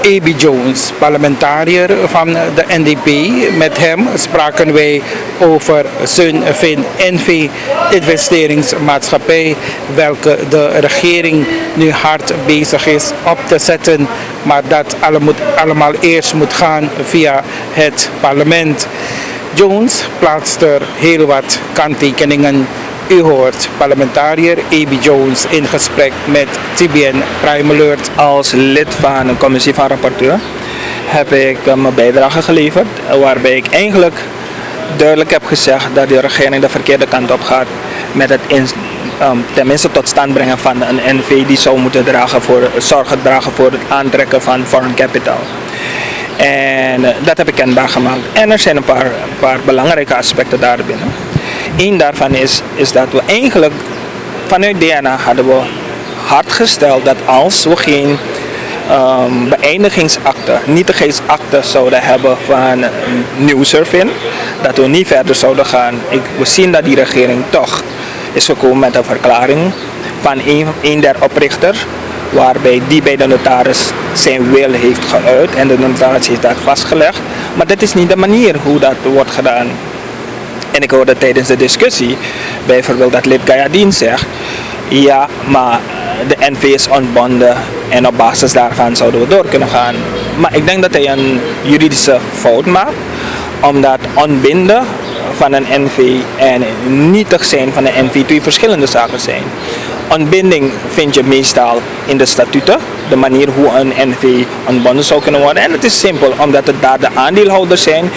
A.B. Jones, parlementariër van de NDP. Met hem spraken wij over Sunfin NV investeringsmaatschappij, welke de regering nu hard bezig is op te zetten, maar dat allemaal eerst moet gaan via het parlement. Jones plaatst er heel wat kanttekeningen. U hoort parlementariër A.B. Jones in gesprek met TBN Prime Alert. Als lid van een commissie van rapporteur heb ik mijn bijdrage geleverd, waarbij ik eigenlijk duidelijk heb gezegd dat de regering de verkeerde kant op gaat met het tenminste tot stand brengen van een NV die zou moeten zorgen dragen voor het aantrekken van foreign capital. En dat heb ik kenbaar gemaakt. En er zijn een paar belangrijke aspecten daarbinnen. Eén daarvan is dat we eigenlijk vanuit DNA hadden we hard gesteld dat als we geen beëindigingsakte, nietigheidsakte zouden hebben van nieuw Sunfin, dat we niet verder zouden gaan. We zien dat die regering toch is gekomen met een verklaring van een der oprichters, waarbij die bij de notaris zijn wil heeft geuit en de notaris heeft dat vastgelegd. Maar dat is niet de manier hoe dat wordt gedaan. En ik hoorde tijdens de discussie bijvoorbeeld dat lid Gayadien zegt, ja, maar de NV is ontbonden en op basis daarvan zouden we door kunnen gaan. Maar ik denk dat hij een juridische fout maakt, omdat ontbinden van een NV en nietig zijn van een NV twee verschillende zaken zijn. Ontbinding vind je meestal in de statuten, de manier hoe een NV ontbonden zou kunnen worden. En het is simpel, omdat het daar de aandeelhouders zijn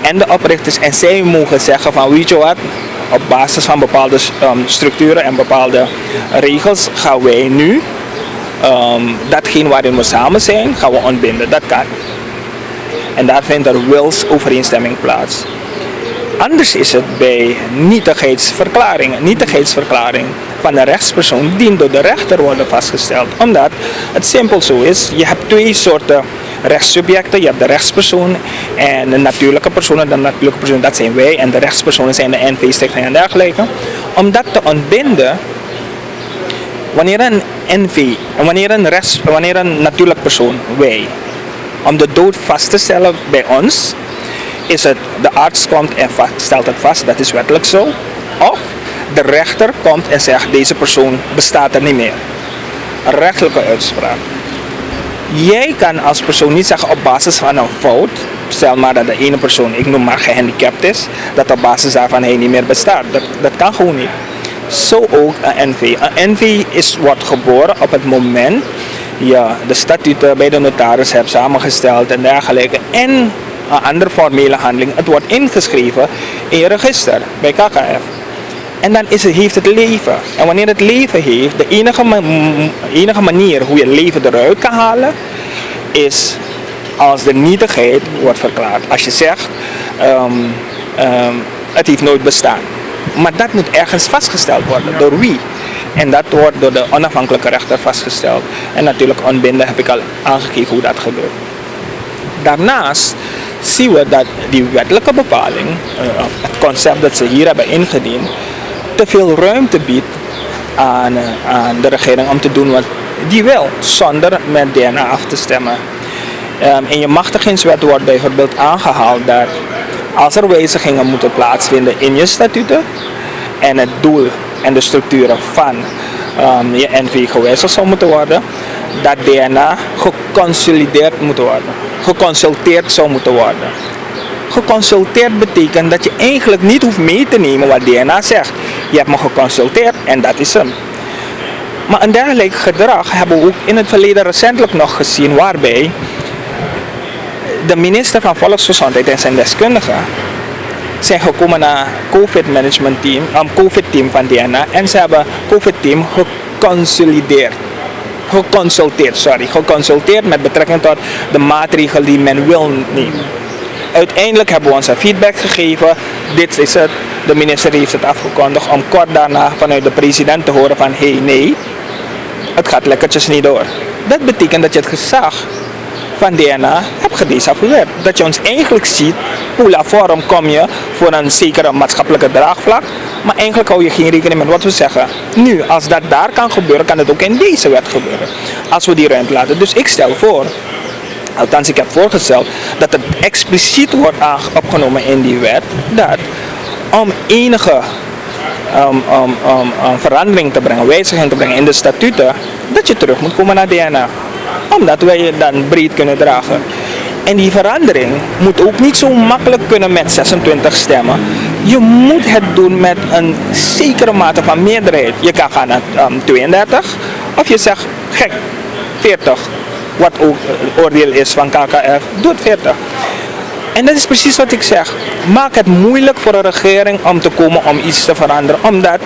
en de oprichters. En zij mogen zeggen van, weet je wat, op basis van bepaalde structuren en bepaalde regels gaan wij nu datgene waarin we samen zijn, gaan we ontbinden. Dat kan. En daar vindt er wilsovereenstemming plaats. Anders is het bij nietigheidsverklaring van een rechtspersoon dient door de rechter worden vastgesteld. Omdat het simpel zo is, je hebt twee soorten rechtssubjecten. Je hebt de rechtspersoon en de natuurlijke personen. De natuurlijke personen, dat zijn wij, en de rechtspersonen zijn de NV-stichting en dergelijke. Om dat te ontbinden, wanneer een NV, wanneer een natuurlijk persoon, wij, om de dood vast te stellen bij ons, is het de arts komt en stelt het vast, dat is wettelijk zo. Of de rechter komt en zegt, deze persoon bestaat er niet meer. Een rechtelijke uitspraak. Jij kan als persoon niet zeggen op basis van een fout, stel maar dat de ene persoon, ik noem maar gehandicapt is, dat op basis daarvan hij niet meer bestaat. Dat kan gewoon niet. Zo ook een NV. Een NV wordt geboren op het moment je de statuten bij de notaris hebt samengesteld en dergelijke. En een andere formele handeling, het wordt ingeschreven in je register bij KKF. En dan heeft het leven. En wanneer het leven heeft, de enige manier hoe je het leven eruit kan halen, is als de nietigheid wordt verklaard. Als je zegt, het heeft nooit bestaan. Maar dat moet ergens vastgesteld worden. Door wie? En dat wordt door de onafhankelijke rechter vastgesteld. En natuurlijk ontbinden heb ik al aangegeven hoe dat gebeurt. Daarnaast zien we dat die wettelijke bepaling, het concept dat ze hier hebben ingediend, te veel ruimte biedt aan de regering om te doen wat die wil, zonder met DNA af te stemmen. In je machtigingswet wordt bijvoorbeeld aangehaald dat als er wijzigingen moeten plaatsvinden in je statuten en het doel en de structuren van je NV gewijzigd zou moeten worden, dat DNA geconsolideerd moet worden, geconsulteerd zou moeten worden. Geconsulteerd betekent dat je eigenlijk niet hoeft mee te nemen wat DNA zegt. Je hebt me geconsulteerd en dat is hem. Maar een dergelijk gedrag hebben we ook in het verleden recentelijk nog gezien, waarbij de minister van Volksgezondheid en zijn deskundigen zijn gekomen naar COVID-team van DNA en ze hebben COVID-team geconsulteerd met betrekking tot de maatregelen die men wil nemen. Uiteindelijk hebben we onze feedback gegeven, dit is het, de minister heeft het afgekondigd om kort daarna vanuit de president te horen van nee, het gaat lekkertjes niet door. Dat betekent dat je het gezag van DNA hebt gedesavoueerd. Dat je ons eigenlijk ziet, hoe la vorm kom je voor een zekere maatschappelijke draagvlak, maar eigenlijk hou je geen rekening met wat we zeggen. Nu, als dat daar kan gebeuren, kan het ook in deze wet gebeuren. Als we die ruimte laten. Dus ik stel voor, althans ik heb voorgesteld, dat het expliciet wordt opgenomen in die wet, dat om enige verandering te brengen, wijziging te brengen in de statuten, dat je terug moet komen naar DNA. Omdat wij je dan breed kunnen dragen. En die verandering moet ook niet zo makkelijk kunnen met 26 stemmen. Je moet het doen met een zekere mate van meerderheid. Je kan gaan naar 32 of je zegt, gek, 40. Wat ook het oordeel is van KKF, doe het 40. En dat is precies wat ik zeg. Maak het moeilijk voor een regering om te komen om iets te veranderen. Omdat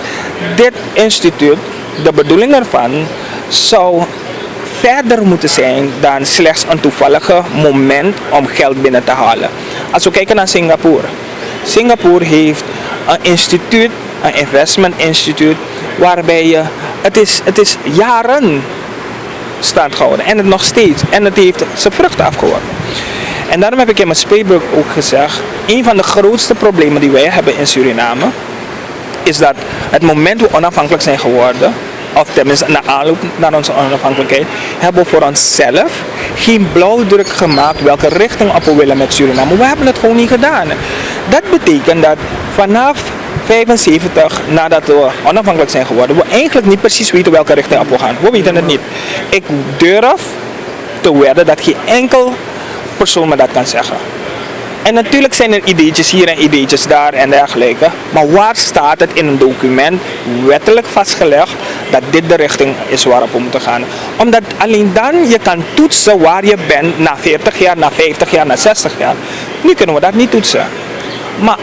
dit instituut, de bedoeling ervan, zou verder moeten zijn dan slechts een toevallige moment om geld binnen te halen. Als we kijken naar Singapore. Singapore heeft een instituut, een investment instituut, waarbij het is jaren stand gehouden. En het nog steeds. En het heeft zijn vruchten afgeworpen. En daarom heb ik in mijn spreekbeurt ook gezegd, een van de grootste problemen die wij hebben in Suriname, is dat het moment we onafhankelijk zijn geworden, of tenminste na aanloop naar onze onafhankelijkheid, hebben we voor onszelf geen blauwdruk gemaakt welke richting op we willen met Suriname. We hebben het gewoon niet gedaan. Dat betekent dat vanaf 75, nadat we onafhankelijk zijn geworden, we eigenlijk niet precies weten welke richting op we gaan. We weten het niet. Ik durf te wedden dat geen enkel persoon me dat kan zeggen. En natuurlijk zijn er ideetjes hier en ideetjes daar en dergelijke. Maar waar staat het in een document wettelijk vastgelegd dat dit de richting is waarop we moeten gaan? Omdat alleen dan je kan toetsen waar je bent na 40 jaar, na 50 jaar, na 60 jaar. Nu kunnen we dat niet toetsen. Maar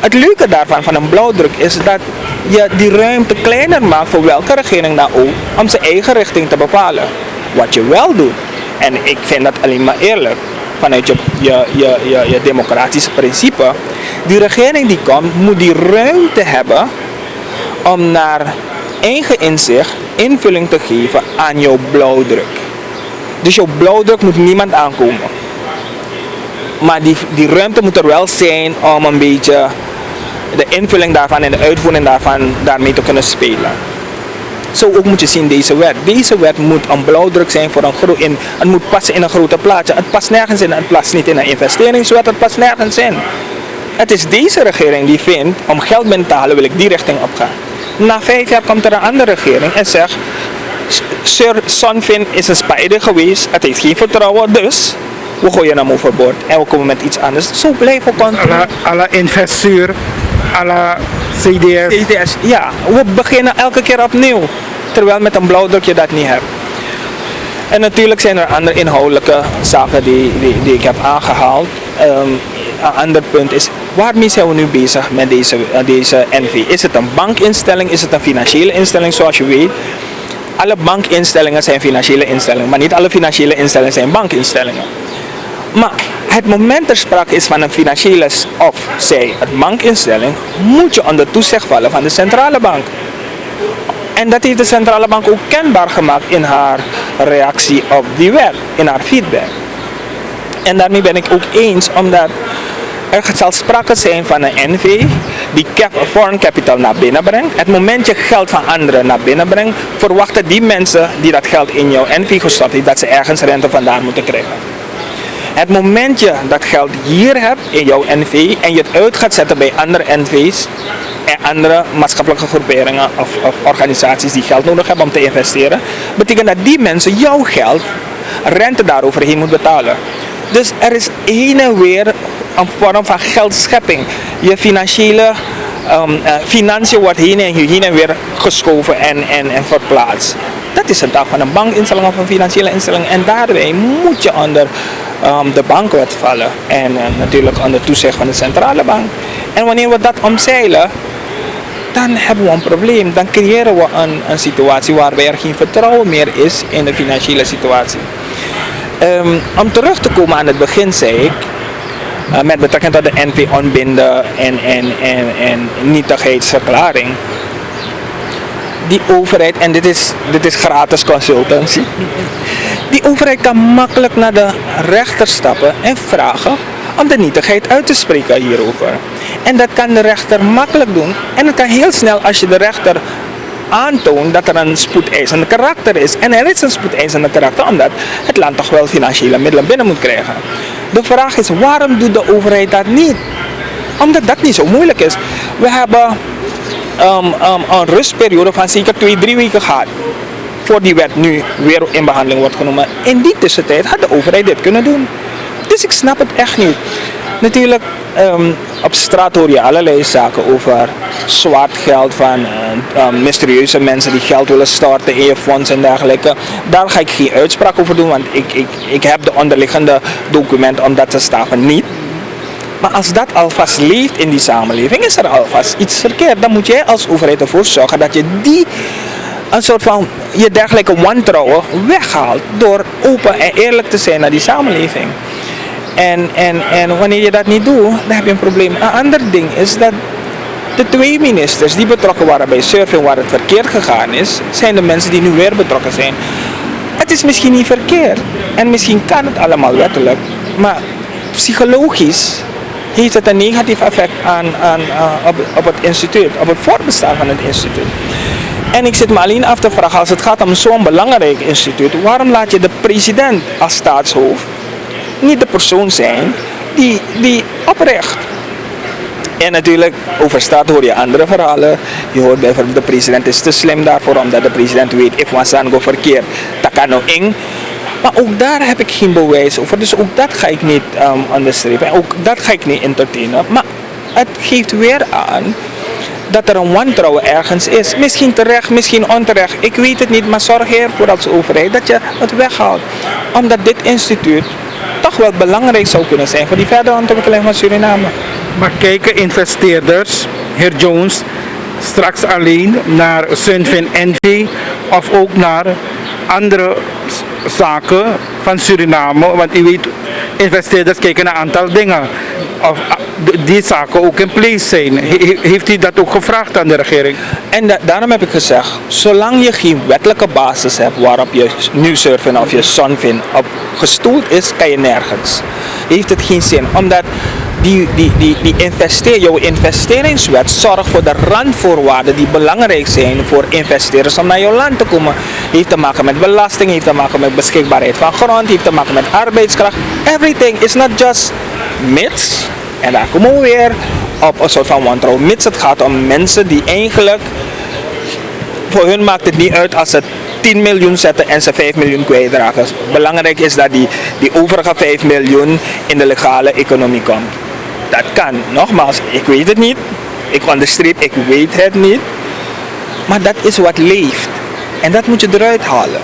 het leuke daarvan, van een blauwdruk, is dat je die ruimte kleiner maakt voor welke regering dan ook om zijn eigen richting te bepalen. Wat je wel doet, en ik vind dat alleen maar eerlijk, vanuit je democratische principe, die regering die komt, moet die ruimte hebben om naar eigen inzicht invulling te geven aan jouw blauwdruk. Dus jouw blauwdruk moet niemand aankomen. Maar die ruimte moet er wel zijn om een beetje de invulling daarvan en de uitvoering daarvan daarmee te kunnen spelen. Zo ook moet je zien deze wet. Deze wet moet een blauwdruk zijn voor het moet passen in een groter plaatje. Het past nergens in, het past niet in een investeringswet, het past nergens in. Het is deze regering die vindt, om geld binnen te halen wil ik die richting opgaan. Na 5 jaar komt er een andere regering en zegt, Sir Sonfin is een spijder geweest, het heeft geen vertrouwen, dus we gooien hem overboord en we komen met iets anders. Zo blijven we continu. À la investuur, à la CDS. Ja, we beginnen elke keer opnieuw. Terwijl met een blauwdruk je dat niet hebt. En natuurlijk zijn er andere inhoudelijke zaken die ik heb aangehaald. Een ander punt is, waarmee zijn we nu bezig met deze NV? Is het een bankinstelling? Is het een financiële instelling? Zoals je weet, alle bankinstellingen zijn financiële instellingen. Maar niet alle financiële instellingen zijn bankinstellingen. Maar het moment er sprake is van een financiële of zij een bankinstelling, moet je onder toezicht vallen van de centrale bank. En dat heeft de centrale bank ook kenbaar gemaakt in haar reactie op die wet, in haar feedback. En daarmee ben ik ook eens, omdat er zal sprake zijn van een NV die foreign capital naar binnen brengt. Het moment je geld van anderen naar binnen brengt, verwachten die mensen die dat geld in jouw NV gestopt hebben, dat ze ergens rente vandaan moeten krijgen. Het moment je dat geld hier hebt in jouw NV en je het uit gaat zetten bij andere NV's en andere maatschappelijke groeperingen of organisaties die geld nodig hebben om te investeren, betekent dat die mensen jouw geld rente daaroverheen moet betalen. Dus er is heen en weer een vorm van geldschepping. Je financiën wordt heen en weer geschoven en verplaatst. Dat is een taak van een bankinstelling of een financiële instelling. En daarbij moet je onder de bankwet vallen. En natuurlijk onder toezicht van de centrale bank. En wanneer we dat omzeilen, dan hebben we een probleem. Dan creëren we een situatie waarbij er geen vertrouwen meer is in de financiële situatie. Om terug te komen aan het begin zei ik, met betrekking tot de NV ontbinden en nietigheidsverklaring. Die overheid, en dit is gratis consultancy, die overheid kan makkelijk naar de rechter stappen en vragen om de nietigheid uit te spreken hierover. En dat kan de rechter makkelijk doen en het kan heel snel als je de rechter aantoont dat er een spoedeisende karakter is. En er is een spoedeisende karakter omdat het land toch wel financiële middelen binnen moet krijgen. De vraag is, waarom doet de overheid dat niet? Omdat dat niet zo moeilijk is. We hebben een rustperiode van zeker 2-3 weken gehad. Voor die wet nu weer in behandeling wordt genomen. In die tussentijd had de overheid dit kunnen doen. Dus ik snap het echt niet. Natuurlijk, op straat hoor je allerlei zaken over zwart geld van mysterieuze mensen die geld willen storten in je fonds en dergelijke. Daar ga ik geen uitspraak over doen, want ik heb de onderliggende documenten om dat te staven niet. Maar als dat alvast leeft in die samenleving, is er alvast iets verkeerd. Dan moet jij als overheid ervoor zorgen dat je een soort van je dergelijke wantrouwen weghaalt door open en eerlijk te zijn naar die samenleving. En wanneer je dat niet doet, dan heb je een probleem. Een ander ding is dat de 2 ministers die betrokken waren bij surfing waar het verkeerd gegaan is, zijn de mensen die nu weer betrokken zijn. Het is misschien niet verkeerd en misschien kan het allemaal wettelijk, maar psychologisch heeft het een negatief effect op het instituut, op het voortbestaan van het instituut. En ik zit me alleen af te vragen, als het gaat om zo'n belangrijk instituut, waarom laat je de president als staatshoofd niet de persoon zijn die opricht? En natuurlijk, over staat hoor je andere verhalen. Je hoort bijvoorbeeld de president is te slim daarvoor, omdat de president weet, if one go verkeerd, dat kan nou eng. Maar ook daar heb ik geen bewijs over, dus ook dat ga ik niet onderstrepen. En ook dat ga ik niet entertainen. Maar het geeft weer aan dat er een wantrouwen ergens is. Misschien terecht, misschien onterecht. Ik weet het niet, maar zorg ervoor als overheid dat je het weghaalt. Omdat dit instituut toch wel belangrijk zou kunnen zijn voor die verdere ontwikkeling van Suriname. Maar kijken investeerders, heer Jones, straks alleen naar Sunfin NV of ook naar andere zaken van Suriname? Want u weet, investeerders kijken naar een aantal dingen. Of die zaken ook in place zijn. Heeft u dat ook gevraagd aan de regering? En daarom heb ik gezegd, zolang je geen wettelijke basis hebt waarop je nu Surfin of je Sunfin op gestoeld is, kan je nergens. Heeft het geen zin, omdat jouw investeringswet zorgt voor de randvoorwaarden die belangrijk zijn voor investeerders om naar jouw land te komen. Heeft te maken met belasting, heeft te maken met beschikbaarheid van grond, heeft te maken met arbeidskracht. Everything is not just mits. En daar komen we weer op een soort van wantrouwen. Mits het gaat om mensen die eigenlijk, voor hun maakt het niet uit als ze 10 miljoen zetten en ze 5 miljoen kwijtraken. Belangrijk is dat die overige 5 miljoen in de legale economie komt. Dat kan. Nogmaals, ik weet het niet. Ik onderstreep, ik weet het niet. Maar dat is wat leeft. En dat moet je eruit halen.